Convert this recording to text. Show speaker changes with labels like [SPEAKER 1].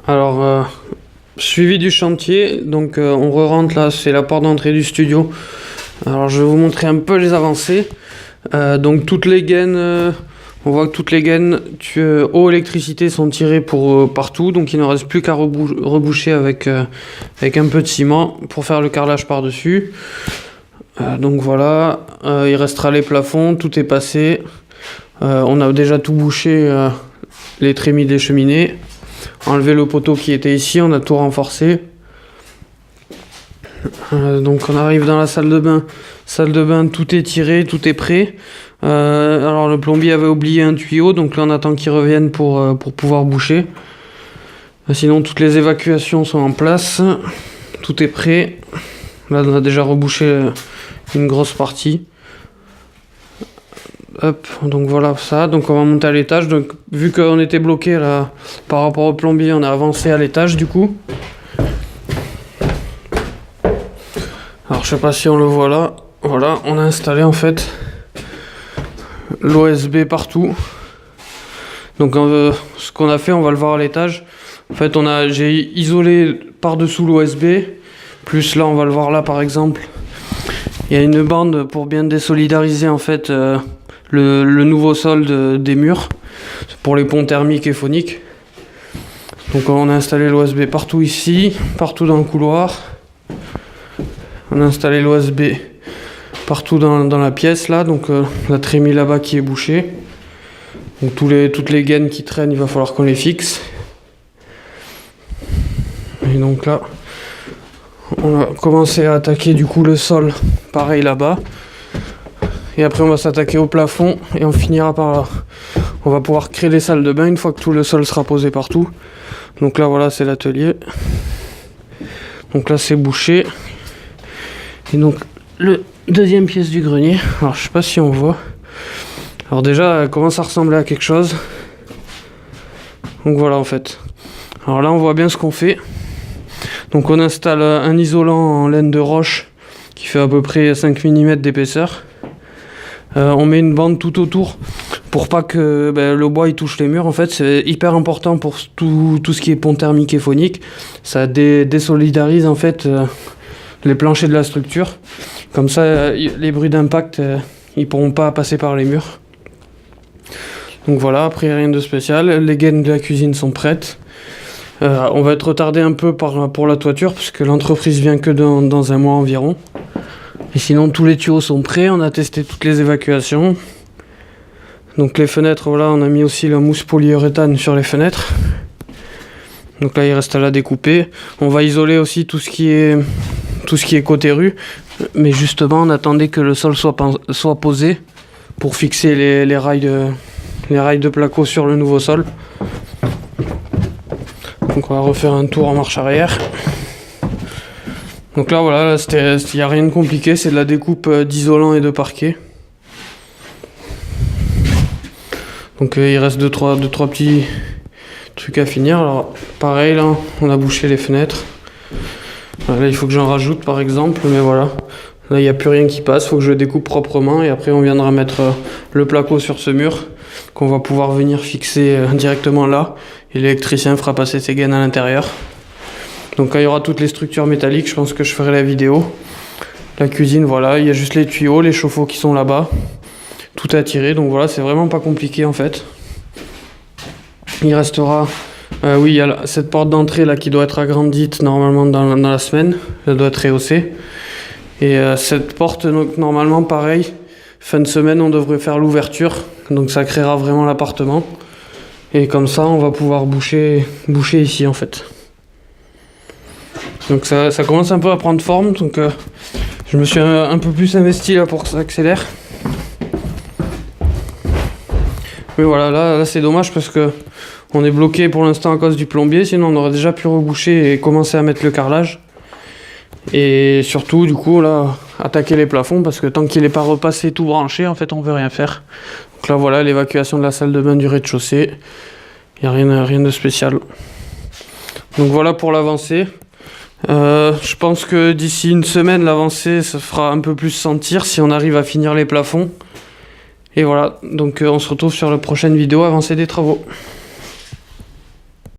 [SPEAKER 1] Alors, suivi du chantier, donc on re-rentre là, c'est la porte d'entrée du studio. Alors je vais vous montrer un peu les avancées. Donc toutes les gaines, on voit que toutes les gaines eau électricité sont tirées pour partout, donc il ne reste plus qu'à reboucher avec un peu de ciment pour faire le carrelage par-dessus. Donc voilà, il restera les plafonds, tout est passé. On a déjà tout bouché, les trémies des cheminées. Enlever le poteau qui était ici, on a tout renforcé. Donc on arrive dans la salle de bain. Salle de bain, tout est tiré, tout est prêt. Alors le plombier avait oublié un tuyau, donc là on attend qu'il revienne pour pouvoir boucher. Sinon toutes les évacuations sont en place. Tout est prêt. Là on a déjà rebouché une grosse partie. Hop, donc voilà ça, donc on va monter à l'étage. Donc vu qu'on était bloqué là par rapport au plombier, on a avancé à l'étage du coup. Alors je sais pas si on le voit là, voilà, on a installé en fait l'OSB partout. Donc ce qu'on a fait, on va le voir à l'étage. En fait j'ai isolé par-dessous l'OSB, plus là on va le voir là par exemple. Il y a une bande pour bien désolidariser en fait le nouveau sol des murs pour les ponts thermiques et phoniques. Donc on a installé l'OSB partout ici, partout dans le couloir. On a installé l'OSB partout dans la pièce là, donc la trémie là-bas qui est bouchée. Donc toutes les gaines qui traînent, il va falloir qu'on les fixe. Et donc là, on a commencé à attaquer du coup le sol, pareil là-bas. Et après on va s'attaquer au plafond et on finira par là. On va pouvoir créer les salles de bain une fois que tout le sol sera posé partout. Donc là voilà, c'est l'atelier. Donc là c'est bouché. Et donc le deuxième pièce du grenier. Alors je sais pas si on voit. Alors déjà elle commence à ressembler à quelque chose. Donc voilà en fait. Alors là on voit bien ce qu'on fait. Donc on installe un isolant en laine de roche qui fait à peu près 5 mm d'épaisseur. On met une bande tout autour pour pas que le bois il touche les murs. En fait c'est hyper important pour tout ce qui est pont thermique et phonique. Ça désolidarise en fait les planchers de la structure. Comme ça les bruits d'impact ils pourront pas passer par les murs. Donc voilà, après rien de spécial. Les gaines de la cuisine sont prêtes. On va être retardé un peu pour la toiture parce que l'entreprise vient que dans un mois environ. Et sinon tous les tuyaux sont prêts, on a testé toutes les évacuations. Donc les fenêtres, voilà, on a mis aussi la mousse polyuréthane sur les fenêtres. Donc là il reste à la découper. On va isoler aussi tout ce qui est côté rue. Mais justement on attendait que le sol soit posé pour fixer les rails de placo sur le nouveau sol. Donc on va refaire un tour en marche arrière. Donc là voilà, il n'y a rien de compliqué, c'est de la découpe d'isolant et de parquet. Donc il reste 2-3 petits trucs à finir. Alors pareil là, on a bouché les fenêtres. Là il faut que j'en rajoute par exemple, mais voilà. Là il n'y a plus rien qui passe, il faut que je le découpe proprement et après on viendra mettre le placo sur ce mur qu'on va pouvoir venir fixer directement là. Et l'électricien fera passer ses gaines à l'intérieur. Donc quand il y aura toutes les structures métalliques, je pense que je ferai la vidéo. La cuisine, voilà, il y a juste les tuyaux, les chauffe-eau qui sont là-bas. Tout est attiré, donc voilà, c'est vraiment pas compliqué en fait. Il restera... oui, il y a cette porte d'entrée là qui doit être agrandite normalement dans la semaine. Elle doit être rehaussée. Et cette porte, donc normalement pareil, fin de semaine on devrait faire l'ouverture. Donc ça créera vraiment l'appartement. Et comme ça on va pouvoir boucher ici en fait. Donc ça commence un peu à prendre forme, donc je me suis un peu plus investi là pour que ça accélère. Mais voilà, là c'est dommage parce que on est bloqué pour l'instant à cause du plombier, sinon on aurait déjà pu reboucher et commencer à mettre le carrelage. Et surtout du coup là, attaquer les plafonds parce que tant qu'il n'est pas repassé tout branché, en fait on veut rien faire. Donc là voilà, l'évacuation de la salle de bain du rez-de-chaussée, il n'y a rien de spécial. Donc voilà pour l'avancée. Je pense que d'ici une semaine l'avancée se fera un peu plus sentir si on arrive à finir les plafonds. Et voilà, donc on se retrouve sur la prochaine vidéo avancée des travaux.